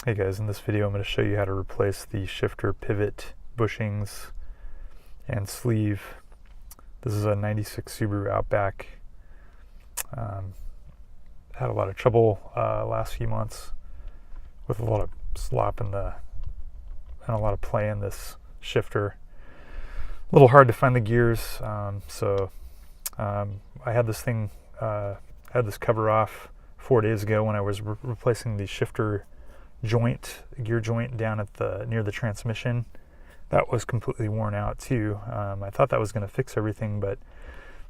Hey guys, in this video I'm going to show you how to replace the shifter pivot bushings and sleeve. This is a 96 Subaru Outback. Had a lot of trouble last few months with a lot of slop and a lot of play in this shifter. A little hard to find the gears, so I had this thing, had this cover off 4 days ago when I was replacing the shifter gear joint down at near the transmission. That was completely worn out too. I thought that was going to fix everything, but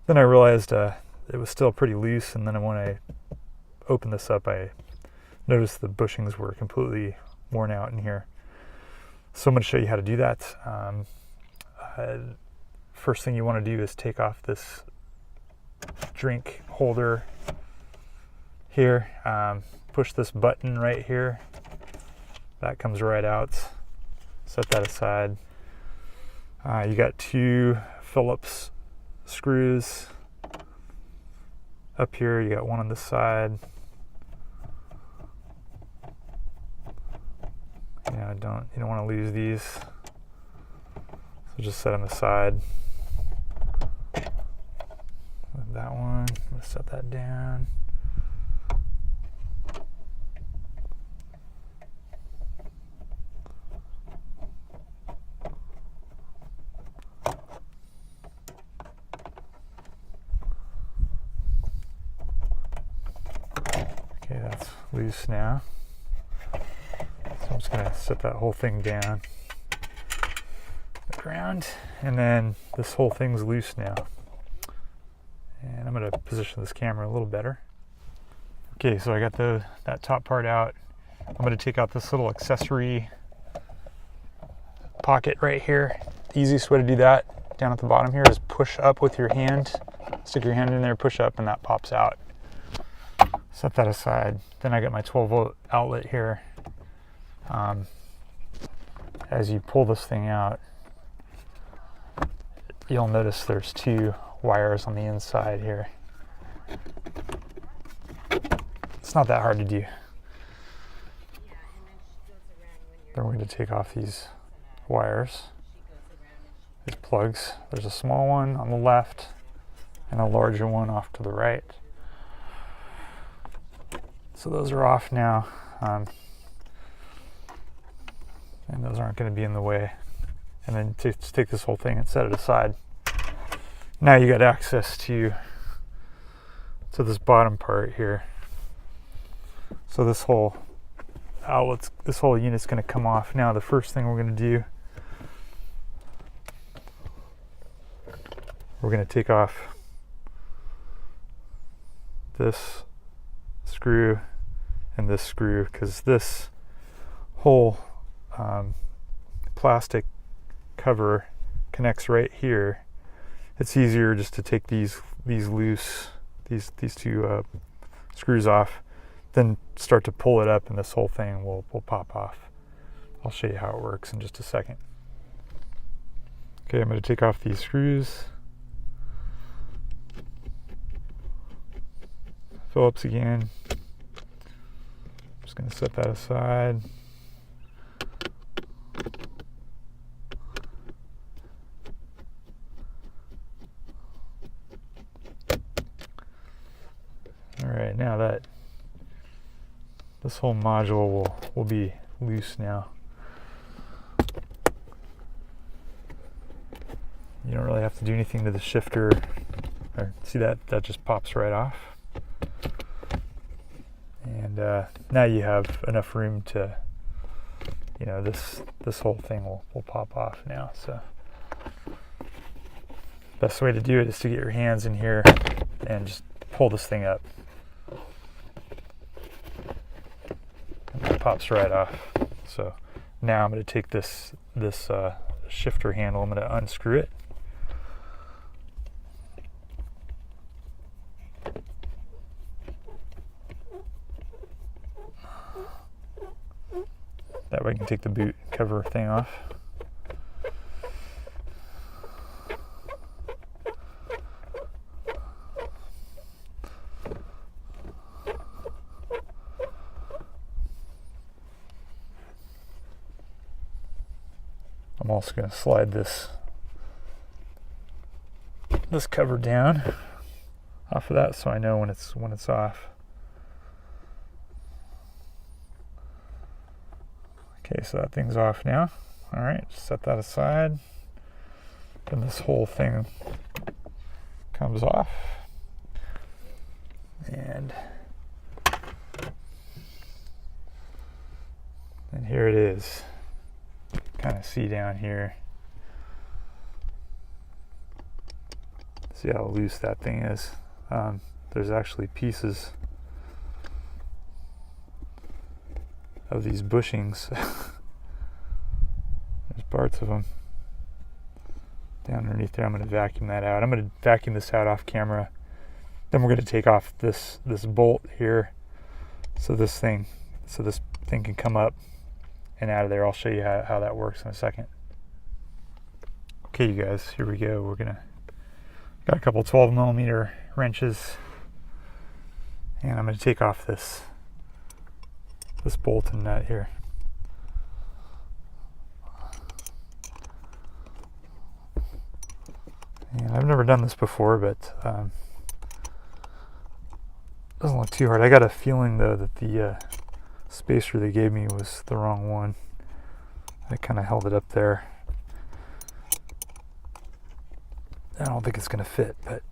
then I realized it was still pretty loose, and then when I opened this up I noticed the bushings were completely worn out in here. So I'm going to show you how to do that. First thing you want to do is take off this drink holder here. Push this button right here. That comes right out. Set that aside. You got 2 Phillips screws up here. You got one on this side. You don't want to lose these. So just set them aside. That one, I'm going to set that down. Okay, that's loose now. So I'm just going to set that whole thing down the ground, and then this whole thing's loose now. And I'm going to position this camera a little better. Okay, so I got that top part out. I'm going to take out this little accessory pocket right here. The easiest way to do that down at the bottom here is push up with your hand. Stick your hand in there, push up, and that pops out. Set that aside. Then I got my 12-volt outlet here. As you pull this thing out, you'll notice there's 2 wires on the inside here. It's not that hard to do. Then we're going to take off these wires, these plugs. There's a small one on the left and a larger one off to the right. So those are off now, and those aren't going to be in the way. And then just take this whole thing and set it aside. Now you got access to this bottom part here. So this whole unit's going to come off. Now the first thing we're going to do, we're going to take off this screw and this screw, because this whole plastic cover connects right here. It's easier just to take these 2 screws off, then start to pull it up, and this whole thing will pop off. I'll show you how it works in just a second. Okay, I'm going to take off these screws. Phillips again. Just going to set that aside. Alright, now that this whole module will be loose now. You don't really have to do anything to the shifter. See that just pops right off. And now you have enough room to, this whole thing will pop off now. So best way to do it is to get your hands in here and just pull this thing up. And it pops right off. So now I'm going to take this shifter handle, I'm going to unscrew it. That way I can take the boot cover thing off. I'm also going to slide this cover down off of that so I know when it's off. Okay, so that thing's off now. All right, set that aside. Then this whole thing comes off. And here it is. Kind of see down here. See how loose that thing is. There's actually pieces of these bushings. There's parts of them down underneath there. I'm going to vacuum that out. I'm going to vacuum this out off camera. Then we're going to take off this bolt here, so this thing can come up and out of there. I'll show you how that works in a second. Okay, you guys, here we go. Got a couple 12mm wrenches, and I'm going to take off this bolt and nut here. And I've never done this before, but doesn't look too hard. I got a feeling though that the spacer they gave me was the wrong one. I kind of held it up there. I don't think it's going to fit, but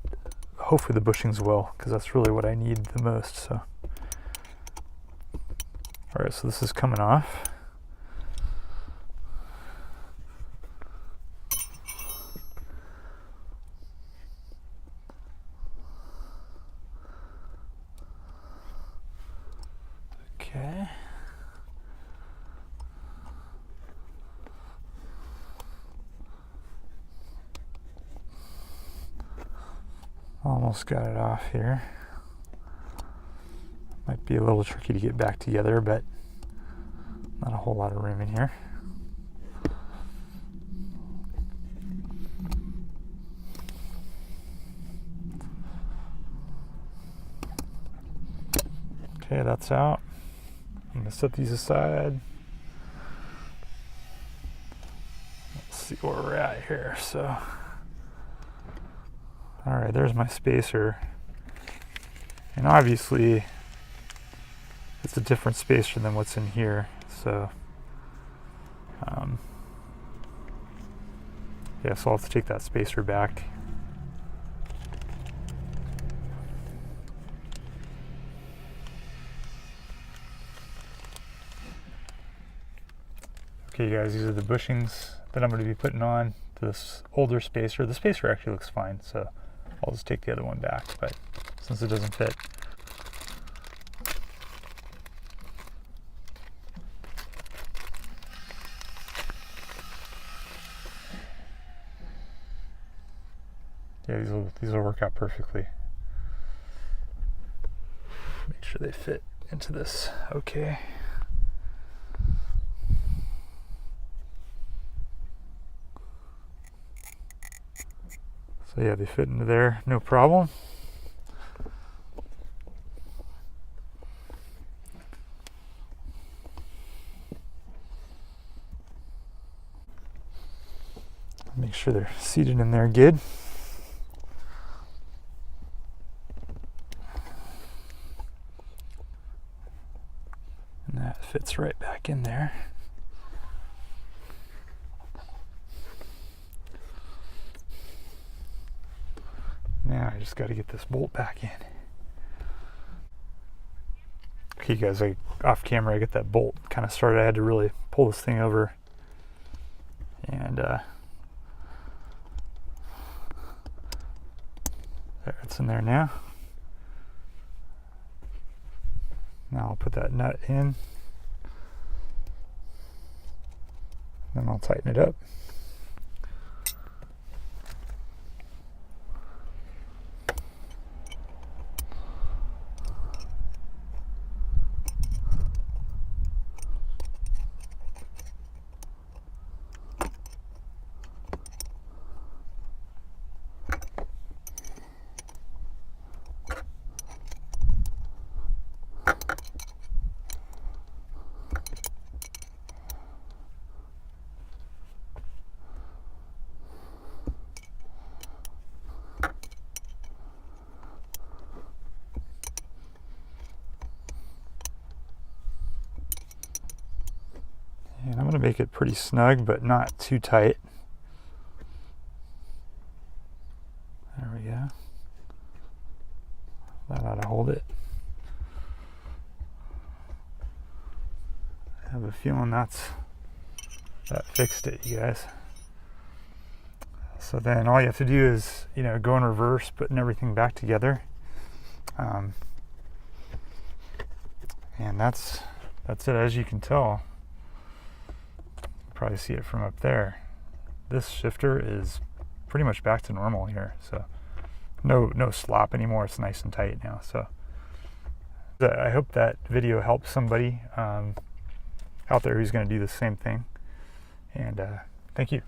hopefully the bushings will, because that's really what I need the most. So, all right, so this is coming off. Okay. Almost got it off here. Might be a little tricky to get back together, but not a whole lot of room in here. Okay, that's out. I'm going to set these aside. Let's see where we're at here. So, all right, there's my spacer. And obviously, it's a different spacer than what's in here. So, yeah, so I'll have to take that spacer back. Okay, guys, these are the bushings that I'm going to be putting on this older spacer. The spacer actually looks fine, so I'll just take the other one back, but since it doesn't fit. Yeah, these will work out perfectly. Make sure they fit into this. Okay. So yeah, they fit into there, no problem. Make sure they're seated in there good. And that fits right back in there. Now I just got to get this bolt back in. Okay, guys, off camera, I get that bolt kind of started. I had to really pull this thing over, and there, it's in there now. Now I'll put that nut in, then I'll tighten it up. And I'm going to make it pretty snug, but not too tight. There we go. That ought to hold it. I have a feeling that fixed it, you guys. So then all you have to do is, go in reverse, putting everything back together. And that's it. As you can tell, probably see it from up there. This shifter is pretty much back to normal here. So no slop anymore. It's nice and tight now. So I hope that video helps somebody out there who's going to do the same thing. And thank you.